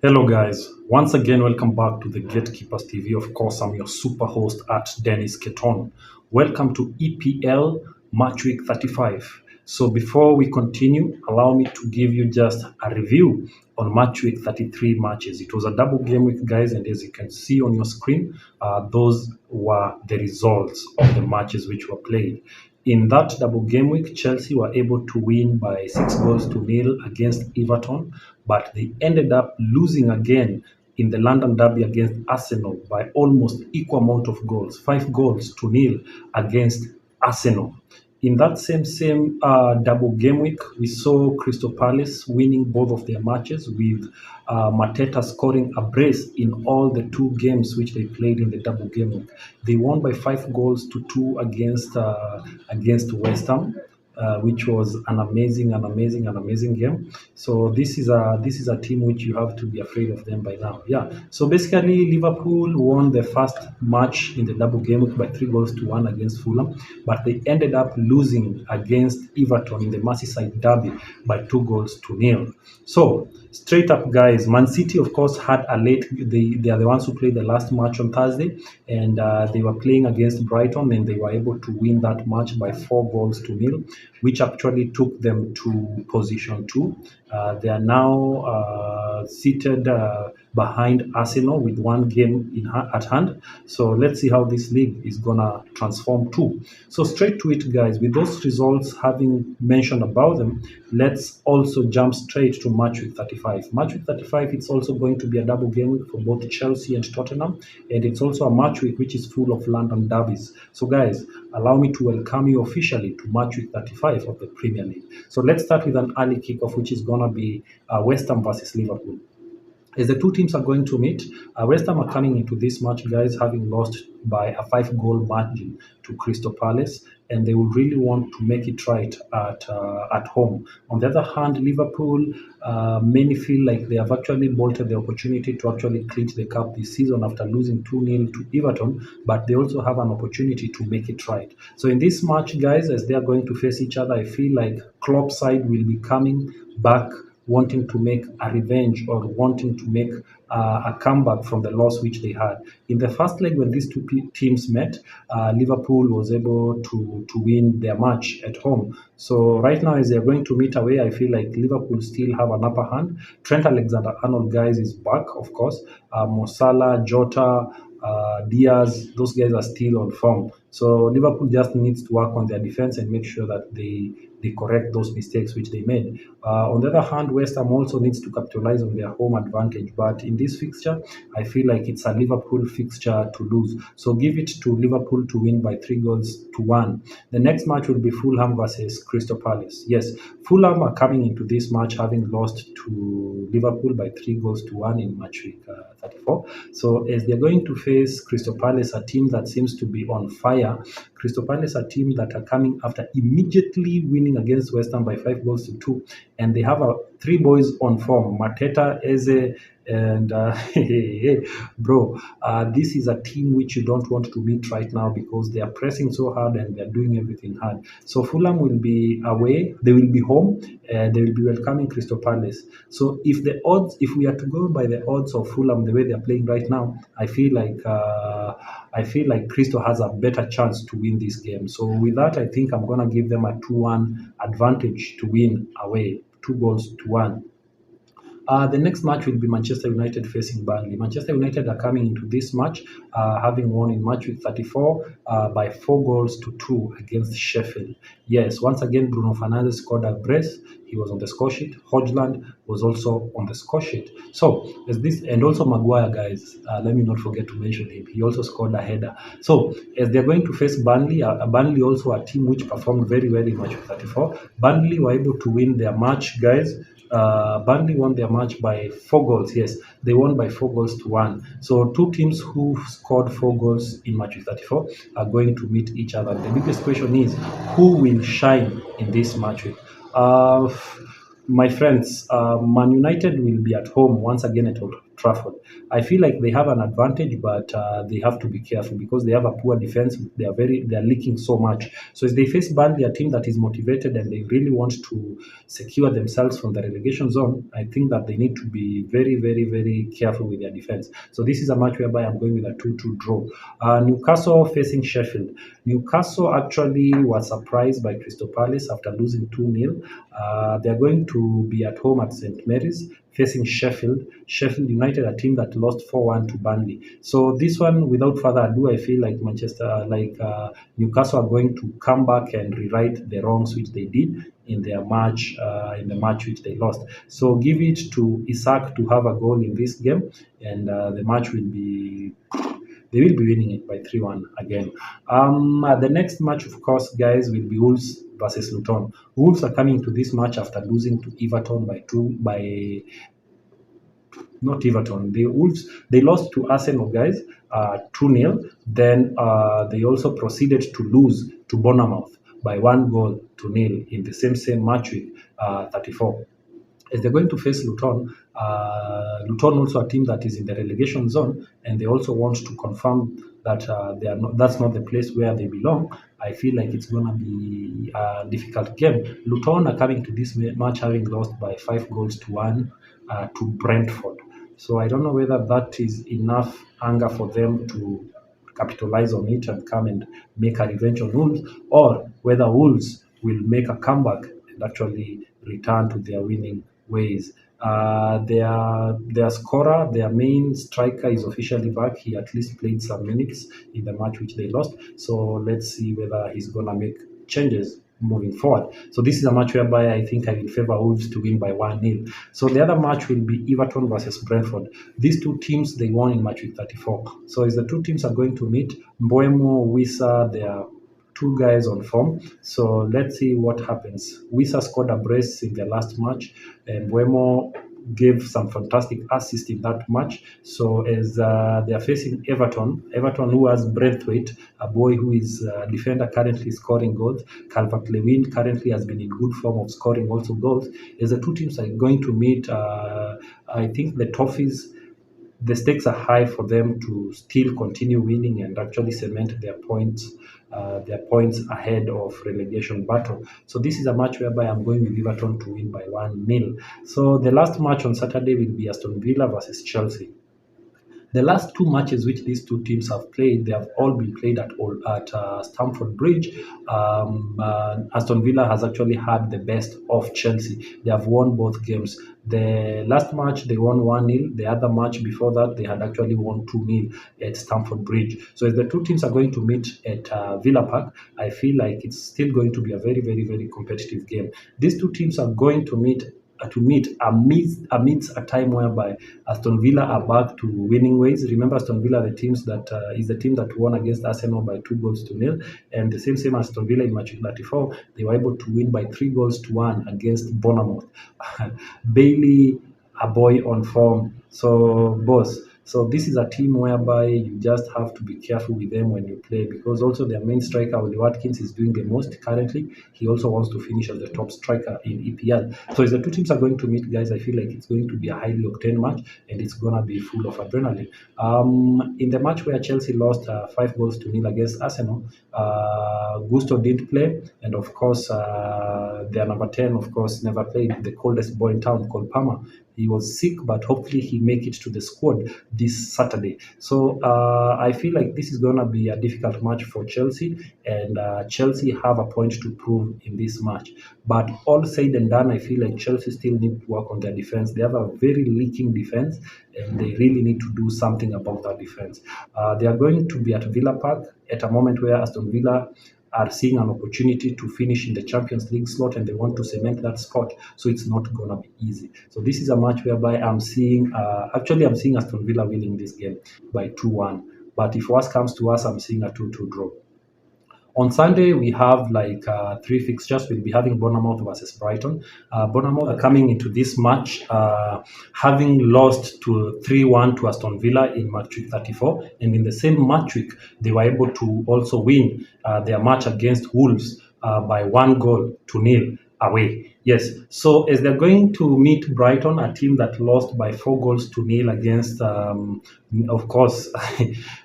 Hello, guys. Once again, welcome back to the Gatekeepers TV. Of course, I'm your super host at Dennis Keton. Welcome to EPL Match Week 35. So, before we continue, allow me to give you just a review on Match Week 33 matches. It was a double game week, guys, and as you can see on your screen, those were the results of the matches which were played. In that double game week, Chelsea were able to win by 6 goals to 0 against Everton, but they ended up losing again in the London Derby against Arsenal by almost equal amount of goals, 5 goals to 0 against Arsenal. In that same double game week, we saw Crystal Palace winning both of their matches with Mateta scoring a brace in all the two games which they played in the double game week. They won by 5 goals to 2 against Westham. Which was an amazing game. So this is a team which you have to be afraid of them by now. Yeah. So basically, Liverpool won the first match in the double game week by 3 goals to 1 against Fulham, but they ended up losing against Everton in the Merseyside derby by 2 goals to 0. So straight up, guys, Man City, of course, had a late. They are the ones who played the last match on Thursday, and they were playing against Brighton, and they were able to win that match by 4 goals to 0, which actually took them to position 2. They are now seated behind Arsenal with one game at hand. So let's see how this league is gonna transform too. So straight to it, guys. With those results having mentioned about them, let's also jump straight to match week 35. Match week 35, it's also going to be a double game week for both Chelsea and Tottenham, and it's also a match week which is full of London derbies. So guys, allow me to welcome you officially to match week 35 of the Premier League. So let's start with an early kickoff, which is gonna be Westham versus Liverpool. As the two teams are going to meet, Westham are coming into this match, guys, having lost by a 5-goal margin to Crystal Palace, and they will really want to make it right at home. On the other hand, Liverpool, many feel like they have actually bolted the opportunity to actually clinch the cup this season after losing 2-0 to Everton, but they also have an opportunity to make it right. So in this match, guys, as they are going to face each other, I feel like Klopp's side will be coming back wanting to make a revenge or wanting to make a comeback from the loss which they had. In the first leg, when these two teams met, Liverpool was able to win their match at home. So right now, as they're going to meet away, I feel like Liverpool still have an upper hand. Trent Alexander-Arnold, guys, is back, of course. Mo Salah, Jota, Diaz, those guys are still on form. So Liverpool just needs to work on their defense and make sure that they correct those mistakes which they made. On the other hand, West Ham also needs to capitalize on their home advantage. But in this fixture, I feel like it's a Liverpool fixture to lose. So give it to Liverpool to win by 3 goals to 1. The next match will be Fulham versus Crystal Palace. Yes, Fulham are coming into this match having lost to Liverpool by 3 goals to 1 in match week 34. So as they're going to face Crystal Palace, a team that seems to be on fire, Crystal Palace, a team that are coming after immediately winning against West Ham by 5 goals to 2, and they have 3 boys on form: Mateta, Eze, and bro, this is a team which you don't want to meet right now because they are pressing so hard and they are doing everything hard. So Fulham will be away; they will be home. They will be welcoming Crystal Palace. So if we are to go by the odds of Fulham the way they are playing right now, I feel like Crystal has a better chance to win this game. So with that, I think I'm gonna give them a 2-1 advantage to win away, 2 goals to 1. The next match will be Manchester United facing Burnley. Manchester United are coming into this match having won in match week 34 by 4 goals to 2 against Sheffield. Yes, once again, Bruno Fernandes scored a brace. He was on the score sheet. Hodgland was also on the score sheet. So, as this, and also Maguire, guys, let me not forget to mention him. He also scored a header. So, as they're going to face Burnley, Burnley also a team which performed very well in match week 34. Burnley were able to win their match, guys. Burnley won their match by 4 goals. Yes, they won by 4 goals to 1. So two teams who scored 4 goals in match 34 are going to meet each other. The biggest question is who will shine in this match week. My friends, Man United will be at home once again at Old Trafford. I feel like they have an advantage, but they have to be careful because they have a poor defense. They are leaking so much. So as they face Burnley, a team that is motivated and they really want to secure themselves from the relegation zone, I think that they need to be very, very, very careful with their defense. So this is a match whereby I'm going with a 2-2 draw. Newcastle facing Sheffield. Newcastle actually was surprised by Crystal Palace after losing 2-0. They're going to be at home at St. Mary's facing Sheffield. Sheffield United, a team that lost 4-1 to Burnley. So this one, without further ado, I feel like Newcastle are going to come back and rewrite the wrongs which they did in their match, in the match which they lost. So give it to Isak to have a goal in this game, and the match will be. They will be winning it by 3-1 again. The next match, of course, guys, will be Wolves versus Luton. Wolves are coming to this match after losing to Everton by not Everton. The Wolves, they lost to Arsenal, guys, 2-0. Then they also proceeded to lose to Bournemouth by 1-0 in the same match week, 34. As they're going to face Luton, Luton also a team that is in the relegation zone, and they also want to confirm that that's not the place where they belong. I feel like it's going to be a difficult game. Luton are coming to this match having lost by 5-1 to Brentford. So I don't know whether that is enough anger for them to capitalize on it and come and make a revenge on Wolves, or whether Wolves will make a comeback and actually return to their winning ways. Their scorer, their main striker, is officially back. He at least played some minutes in the match which they lost. So let's see whether he's gonna make changes moving forward. So this is a match whereby I think I will favor Wolves to win by 1-0. So the other match will be Everton versus Brentford. These two teams, they won in match week 34. So as the two teams are going to meet, Mbuemo, Wissa, they are two guys on form. So let's see what happens. Wissa scored a brace in the last match, and Mbuemo gave some fantastic assists in that match. So as they are facing Everton who has Braithwaite, a boy who is a defender currently scoring goals. Calvert-Lewin currently has been in good form of scoring also goals. As the two teams are going to meet, I think the stakes are high for them to still continue winning and actually cement their points ahead of relegation battle. So this is a match whereby I'm going with Everton to win by 1-0. So the last match on Saturday will be Aston Villa versus Chelsea. The last two matches which these two teams have played, they have all been played at Stamford Bridge. Aston Villa has actually had the best of Chelsea. They have won both games. The last match they won 1-0. The other match before that they had actually won 2-0 at Stamford Bridge. So as the two teams are going to meet at Villa Park, I feel like it's still going to be a very, very, very competitive game. These two teams are going to meet amidst a time whereby Aston Villa are back to winning ways. Remember, Aston Villa, the team that won against Arsenal by 2-0, and the same Aston Villa in match 34, they were able to win by 3-1 against Bournemouth. Bailey, a boy on form. So, boss. So this is a team whereby you just have to be careful with them when you play, because also their main striker, Oli Watkins, is doing the most currently. He also wants to finish as the top striker in EPL. So as the two teams are going to meet, guys, I feel like it's going to be a highly octane match, and it's going to be full of adrenaline. In the match where Chelsea lost 5-0 against Arsenal, Gusto didn't play, and of course their number 10, of course, never played, the coldest boy in town, called Palmer. He was sick, but hopefully he make it to the squad this Saturday. So I feel like this is going to be a difficult match for Chelsea, and Chelsea have a point to prove in this match. But all said and done, I feel like Chelsea still need to work on their defense. They have a very leaking defense, and they really need to do something about that defense. They are going to be at Villa Park at a moment where Aston Villa are seeing an opportunity to finish in the Champions League slot, and they want to cement that spot. So it's not going to be easy. So this is a match whereby I'm seeing Aston Villa winning this game by 2-1. But if worse comes to us, I'm seeing a 2-2 draw. On Sunday, we have three fixtures. We'll be having Bournemouth versus Brighton. Bournemouth are coming into this match having lost to 3-1 to Aston Villa in match week 34. And in the same match week, they were able to also win their match against Wolves by 1-0 away. Yes. So as they're going to meet Brighton, a team that lost by 4 goals to nil against, of course,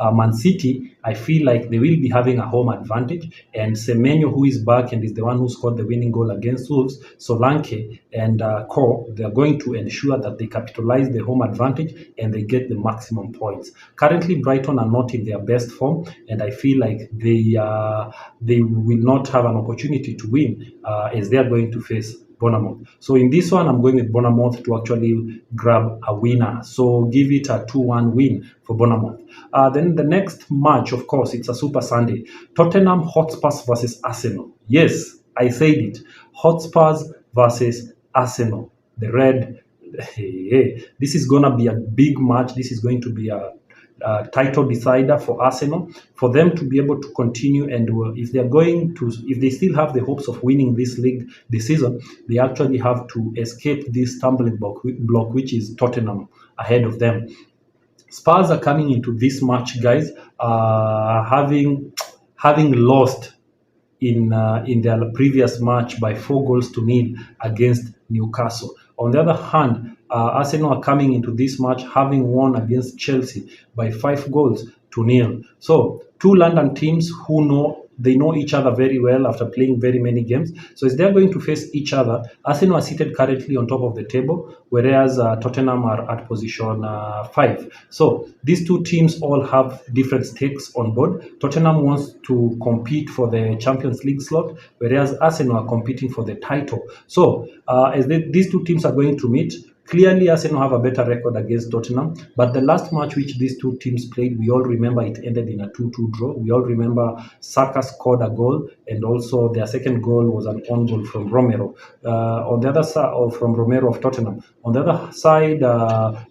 Man City, I feel like they will be having a home advantage. And Semenyo, who is back and is the one who scored the winning goal against Wolves, Solanke and Co, they are going to ensure that they capitalize the home advantage and they get the maximum points. Currently, Brighton are not in their best form, and I feel like they will not have an opportunity to win as they are going to face Bournemouth. So in this one, I'm going with Bournemouth to actually grab a winner. So give it a 2-1 win for Bournemouth. Then the next match, of course, it's a Super Sunday. Tottenham Hotspurs versus Arsenal. Yes, I said it. Hotspurs versus Arsenal. The red. Hey, this is going to be a big match. This is going to be a title decider for Arsenal, for them to be able to continue. And if they still have the hopes of winning this league this season, they actually have to escape this stumbling block, which is Tottenham ahead of them. Spurs are coming into this match, guys, having lost in their previous match by 4 goals to nil against Newcastle. On the other hand, Arsenal are coming into this match having won against Chelsea by 5 goals to nil. So two London teams who know each other very well after playing very many games. So as they're going to face each other, Arsenal are seated currently on top of the table, whereas Tottenham are at position 5. So these two teams all have different stakes on board. Tottenham wants to compete for the Champions League slot, whereas Arsenal are competing for the title. So as these two teams are going to meet, clearly, Arsenal have a better record against Tottenham, but the last match which these two teams played, we all remember it ended in a 2-2 draw. We all remember Saka scored a goal, and also their second goal was an own goal from Romero. On the other side, or from Romero of Tottenham. On the other side,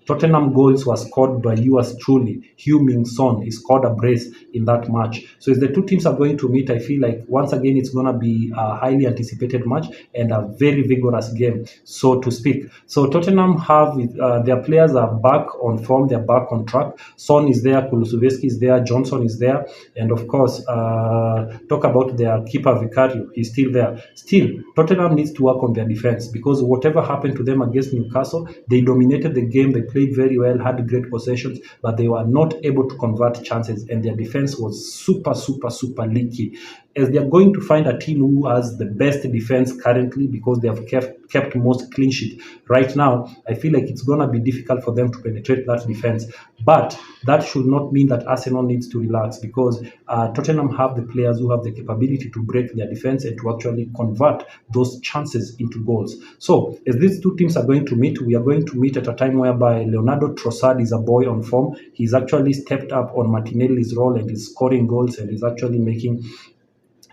Tottenham goals were scored by yours truly, Heung Min Son. He scored a brace in that match. So as the two teams are going to meet, I feel like once again it's going to be a highly anticipated match and a very vigorous game, so to speak. So Tottenham have their players are back on form, they're back on track. Son is there, Kulusevski is there, Johnson is there, and of course, talk about their keeper Vicario, he's still there. Still, Tottenham needs to work on their defense, because whatever happened to them against Newcastle, they dominated the game, they played very well, had great possessions, but they were not able to convert chances, and their defense was super leaky. As they are going to find a team who has the best defense currently, because they have kept most clean sheet right now, I feel like it's going to be difficult for them to penetrate that defense. But that should not mean that Arsenal needs to relax, because Tottenham have the players who have the capability to break their defense and to actually convert those chances into goals. So as these two teams are going to meet, we are going to meet at a time whereby Leonardo Trossard is a boy on form. He's actually stepped up on Martinelli's role and is scoring goals and is actually making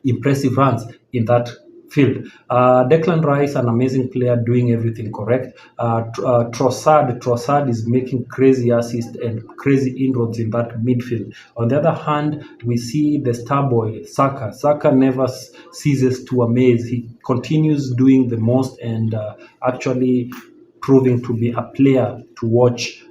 impressive runs in that field. Declan Rice, an amazing player, doing everything correct. Trossard is making crazy assists and crazy inroads in that midfield. On the other hand, we see the star boy Saka. Saka never ceases to amaze. He continues doing the most and actually proving to be a player to watch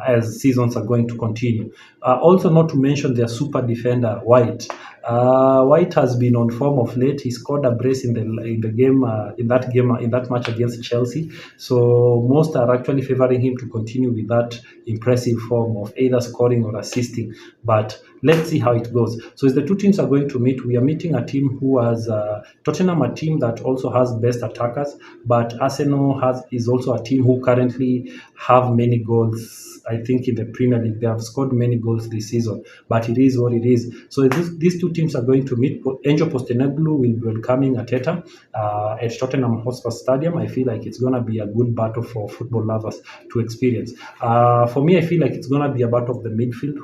as seasons are going to continue. Also, not to mention their super defender White. White has been on form of late. He scored a brace in that match against Chelsea. So most are actually favoring him to continue with that impressive form of either scoring or assisting. But let's see how it goes. So as the two teams are going to meet, we are meeting a team who has Tottenham, a team that also has best attackers, but Arsenal is also a team who currently have many goals. I think in the Premier League they have scored many goals this season, but it is what it is. So these two teams are going to meet. Angel Postecoglou will be welcoming Arteta at Tottenham Hotspur Stadium. I feel like it's going to be a good battle for football lovers to experience. For me, I feel like it's going to be a battle of the midfield.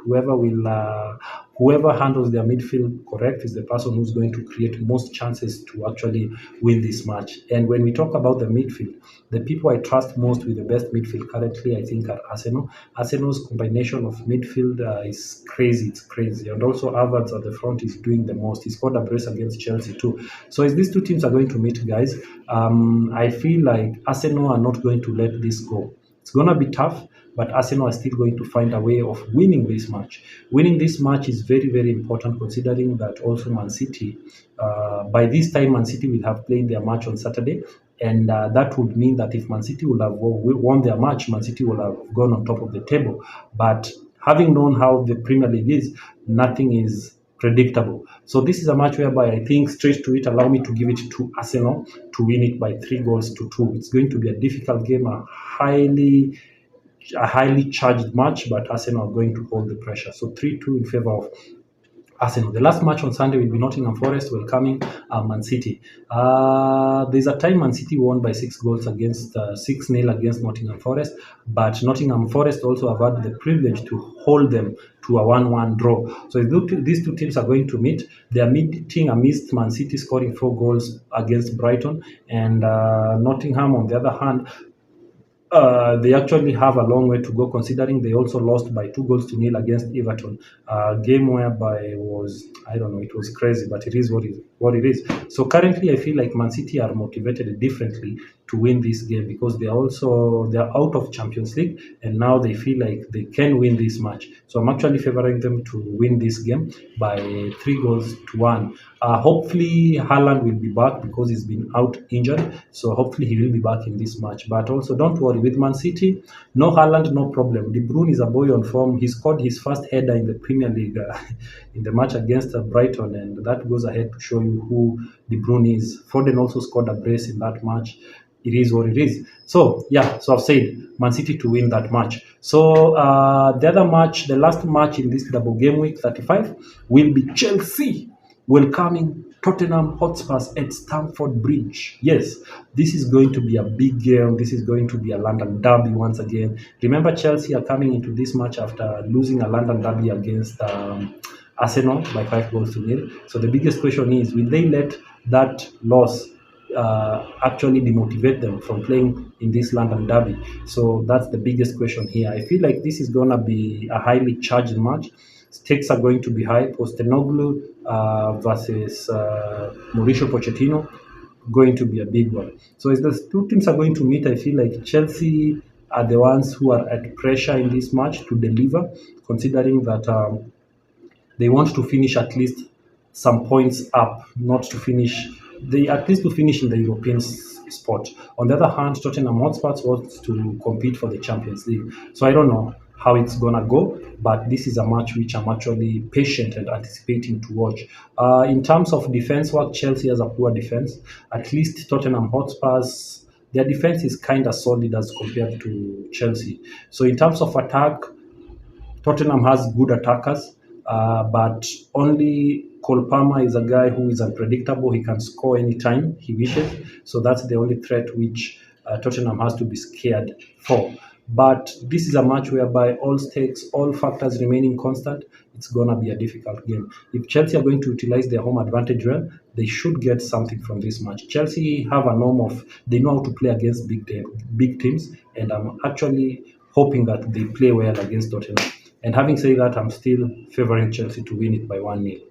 Whoever handles their midfield correct is the person who's going to create most chances to actually win this match. And when we talk about the midfield, the people I trust most with the best midfield currently, I think, are Arsenal. Arsenal's combination of midfield is crazy. It's crazy. And also Havertz at the front is doing the most. He scored a brace against Chelsea too. So as these two teams are going to meet, guys, I feel like Arsenal are not going to let this go. It's going to be tough, but Arsenal are still going to find a way of winning this match. Winning this match is very important, considering that also Man City, by this time, Man City will have played their match on Saturday, And that would mean that if Man City would have won their match, Man City would have gone on top of the table. But having known how the Premier League is, nothing is predictable. So this is a match whereby I think straight to it, allow me to give it to Arsenal to win it by 3 goals to 2. It's going to be a difficult game, a highly charged match, but Arsenal are going to hold the pressure. So 3-2 in favor of Arsenal. The last match on Sunday will be Nottingham Forest welcoming Man City. There's a time Man City won by 6 goals against 6-0 against Nottingham Forest, but Nottingham Forest also have had the privilege to hold them to a 1-1 draw. So if these two teams are going to meet, they are meeting amidst Man City scoring 4 goals against Brighton, and Nottingham, on the other hand, they actually have a long way to go, considering they also lost by 2 goals to 0 against Everton. Game whereby I don't know, it was crazy, but it is what it is. So currently, I feel like Man City are motivated differently to win this game, because they're out of Champions League, and now they feel like they can win this match. So I'm actually favoring them to win this game by 3 goals to 1. Hopefully Haaland will be back, because he's been out injured. So hopefully he will be back in this match. But also don't worry, with Man City, no Haaland, no problem. De Bruyne is a boy on form. He scored his first header in the Premier League in the match against Brighton, and that goes ahead to show you who De Bruyne is. Foden also scored a brace in that match. It is what it is. So yeah, so I've said Man City to win that match. So the last match in this double game week 35 will be Chelsea welcoming Tottenham Hotspurs at Stamford Bridge. Yes, this is going to be a big game. This is going to be a London derby once again. Remember, Chelsea are coming into this match after losing a London derby against Arsenal by 5 goals to 0. So the biggest question is, will they let that loss actually demotivate them from playing in this London derby? So that's the biggest question here. I feel like this is going to be a highly charged match. Stakes are going to be high. Postecoglou versus Mauricio Pochettino, going to be a big one. So as the two teams are going to meet, I feel like Chelsea are the ones who are at pressure in this match to deliver, considering that they want to finish at least some points up, not to finish, they at least to finish in the European spot. On the other hand, Tottenham Hotspur wants to compete for the Champions League. So I don't know how it's gonna go, but this is a match which I'm actually patient and anticipating to watch. In terms of defense work, Chelsea has a poor defense. At least Tottenham Hotspurs, their defense is kind of solid as compared to Chelsea. So in terms of attack, Tottenham has good attackers, but only Cole Palmer is a guy who is unpredictable. He can score anytime he wishes. So that's the only threat which Tottenham has to be scared for. But this is a match whereby all stakes, all factors remaining constant, it's going to be a difficult game. If Chelsea are going to utilize their home advantage well, they should get something from this match. Chelsea have a norm of, they know how to play against big teams, and I'm actually hoping that they play well against Tottenham. And having said that, I'm still favoring Chelsea to win it by 1-0.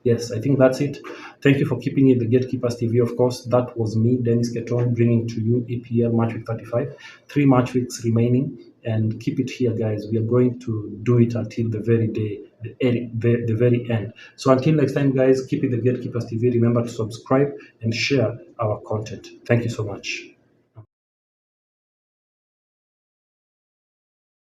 Yes, I think that's it. Thank you for keeping it the Gatekeepers TV. Of course, that was me, Dennis Keton, bringing to you EPL Match Week 35. 3 match weeks remaining, and keep it here, guys. We are going to do it until the very day, the very end. So until next time, guys, keep it the Gatekeepers TV. Remember to subscribe and share our content. Thank you so much.